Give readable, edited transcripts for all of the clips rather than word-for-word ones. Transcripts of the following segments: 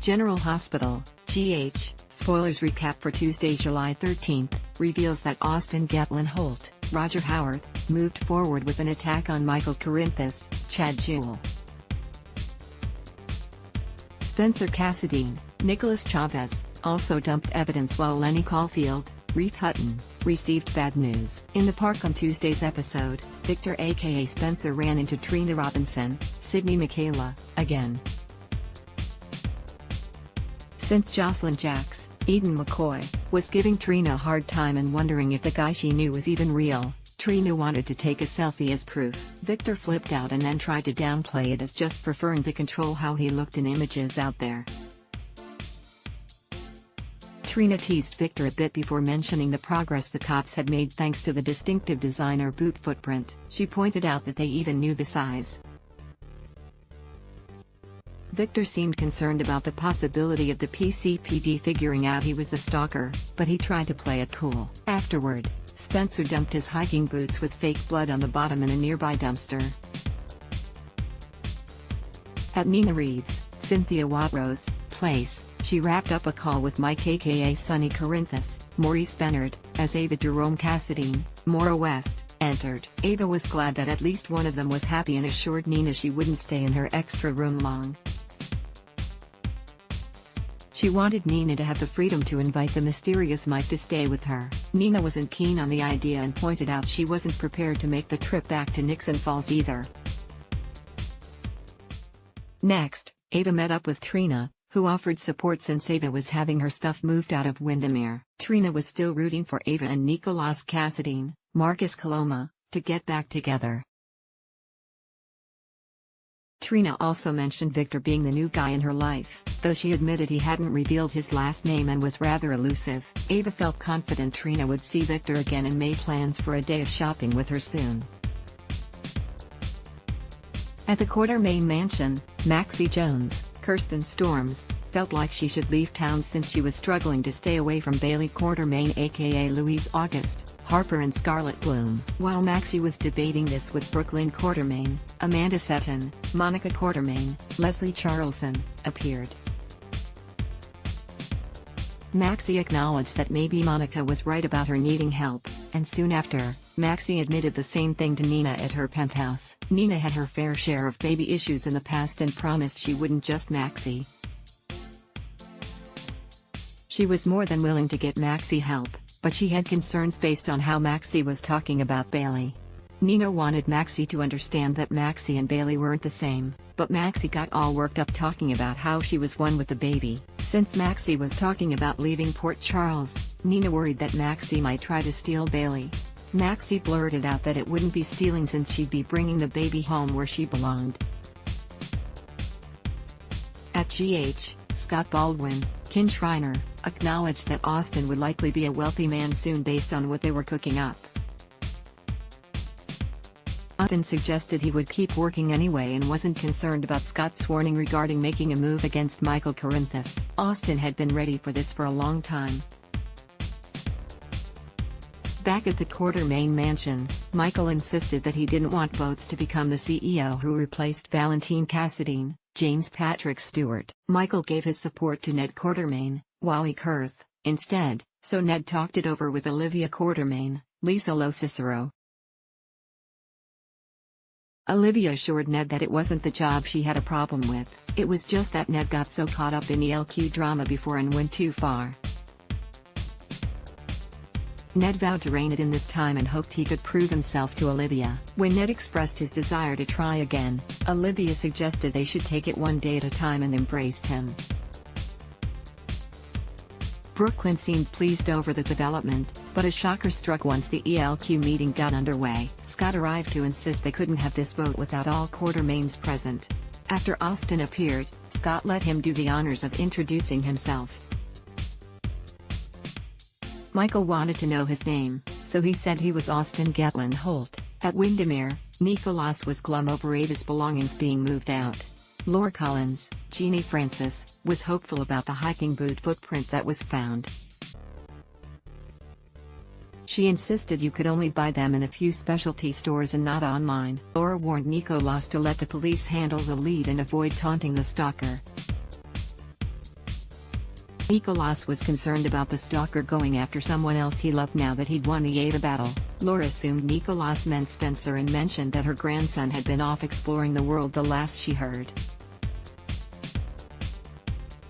General Hospital, GH, spoilers recap for Tuesday, July 13, reveals that Austin Gatlin Holt, Roger Howarth, moved forward with an attack on Michael Corinthus, Chad Jewell, Spencer Cassadine, Nicholas Chavez, also dumped evidence while Lenny Caulfield, Reef Hutton, received bad news. In the park on Tuesday's episode, Victor aka Spencer ran into Trina Robinson, Sydney Michaela, again. Since Jocelyn Jacks, Eden McCoy, was giving Trina a hard time and wondering if the guy she knew was even real, Trina wanted to take a selfie as proof. Victor flipped out and then tried to downplay it as just preferring to control how he looked in images out there. Trina teased Victor a bit before mentioning the progress the cops had made thanks to the distinctive designer boot footprint. She pointed out that they even knew the size. Victor seemed concerned about the possibility of the PCPD figuring out he was the stalker, but he tried to play it cool. Afterward, Spencer dumped his hiking boots with fake blood on the bottom in a nearby dumpster. At Nina Reeves, Cynthia Watrow's place, she wrapped up a call with Mike aka Sonny Corinthus, Maurice Bennard, as Ava Jerome Cassadine, Maura West, entered. Ava was glad that at least one of them was happy and assured Nina she wouldn't stay in her extra room long. She wanted Nina to have the freedom to invite the mysterious Mike to stay with her. Nina wasn't keen on the idea and pointed out she wasn't prepared to make the trip back to Nixon Falls either. Next, Ava met up with Trina, who offered support since Ava was having her stuff moved out of Windermere. Trina was still rooting for Ava and Nicholas Cassadine, Marcus Coloma, to get back together. Trina also mentioned Victor being the new guy in her life, though she admitted he hadn't revealed his last name and was rather elusive. Ava felt confident Trina would see Victor again and made plans for a day of shopping with her soon. At the Quartermaine mansion, Maxie Jones, Kirsten Storms, felt like she should leave town since she was struggling to stay away from Bailey Quartermaine aka Louise August, Harper and Scarlett Bloom. While Maxie was debating this with Brooklyn Quartermaine, Amanda Seton, Monica Quartermaine, Leslie Charleson, appeared. Maxie acknowledged that maybe Monica was right about her needing help, and soon after, Maxie admitted the same thing to Nina at her penthouse. Nina had her fair share of baby issues in the past and promised she wouldn't just Maxie. She was more than willing to get Maxie help, but she had concerns based on how Maxie was talking about Bailey. Nina wanted Maxie to understand that Maxie and Bailey weren't the same, but Maxie got all worked up talking about how she was one with the baby. Since Maxie was talking about leaving Port Charles, Nina worried that Maxie might try to steal Bailey. Maxie blurted out that it wouldn't be stealing since she'd be bringing the baby home where she belonged. At GH, Scott Baldwin, Kin Shriner, acknowledged that Austin would likely be a wealthy man soon based on what they were cooking up. Austin suggested he would keep working anyway and wasn't concerned about Scott's warning regarding making a move against Michael Corinthus. Austin had been ready for this for a long time. Back at the Quartermaine mansion, Michael insisted that he didn't want Boats to become the CEO who replaced Valentine Cassadine, James Patrick Stewart. Michael gave his support to Ned Quartermaine, Wally Kurth, instead, so Ned talked it over with Olivia Quartermaine, Lisa Lo Cicero. Olivia assured Ned that it wasn't the job she had a problem with, it was just that Ned got so caught up in the LQ drama before and went too far. Ned vowed to rein it in this time and hoped he could prove himself to Olivia. When Ned expressed his desire to try again, Olivia suggested they should take it one day at a time and embraced him. Brooklyn seemed pleased over the development, but a shocker struck once the ELQ meeting got underway. Scott arrived to insist they couldn't have this vote without all Quartermaines present. After Austin appeared, Scott let him do the honors of introducing himself. Michael wanted to know his name, so he said he was Austin Gatlin Holt. At Windermere, Nicholas was glum over Ava's belongings being moved out. Laura Collins, Jeannie Francis, was hopeful about the hiking boot footprint that was found. She insisted you could only buy them in a few specialty stores and not online. Laura warned Nicholas to let the police handle the lead and avoid taunting the stalker. Nicholas was concerned about the stalker going after someone else he loved now that he'd won the Ada battle. Laura assumed Nicholas meant Spencer and mentioned that her grandson had been off exploring the world the last she heard.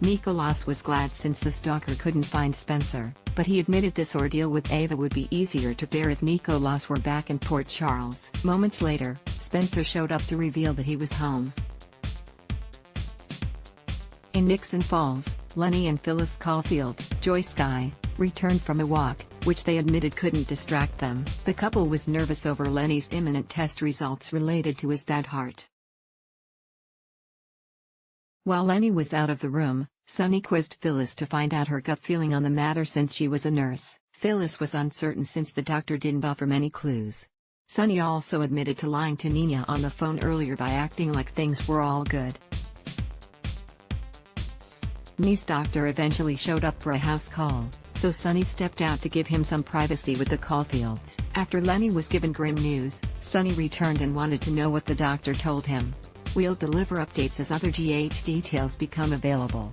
Nicholas was glad since the stalker couldn't find Spencer, but he admitted this ordeal with Ava would be easier to bear if Nicholas were back in Port Charles. Moments later, Spencer showed up to reveal that he was home. In Nixon Falls, Lenny and Phyllis Caulfield, Joyce Guy, returned from a walk, which they admitted couldn't distract them. The couple was nervous over Lenny's imminent test results related to his bad heart. While Lenny was out of the room, Sonny quizzed Phyllis to find out her gut feeling on the matter since she was a nurse. Phyllis was uncertain since the doctor didn't offer many clues. Sonny also admitted to lying to Nina on the phone earlier by acting like things were all good. Nina's doctor eventually showed up for a house call, so Sonny stepped out to give him some privacy with the Caulfields. After Lenny was given grim news, Sonny returned and wanted to know what the doctor told him. "We'll deliver updates as other GH details become available."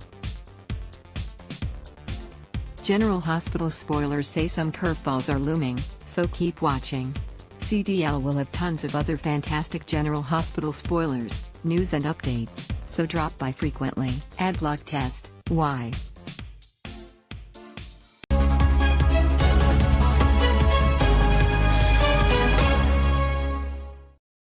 General Hospital spoilers say some curveballs are looming, so keep watching. CDL will have tons of other fantastic General Hospital spoilers, news and updates, so drop by frequently. Adblock test, why?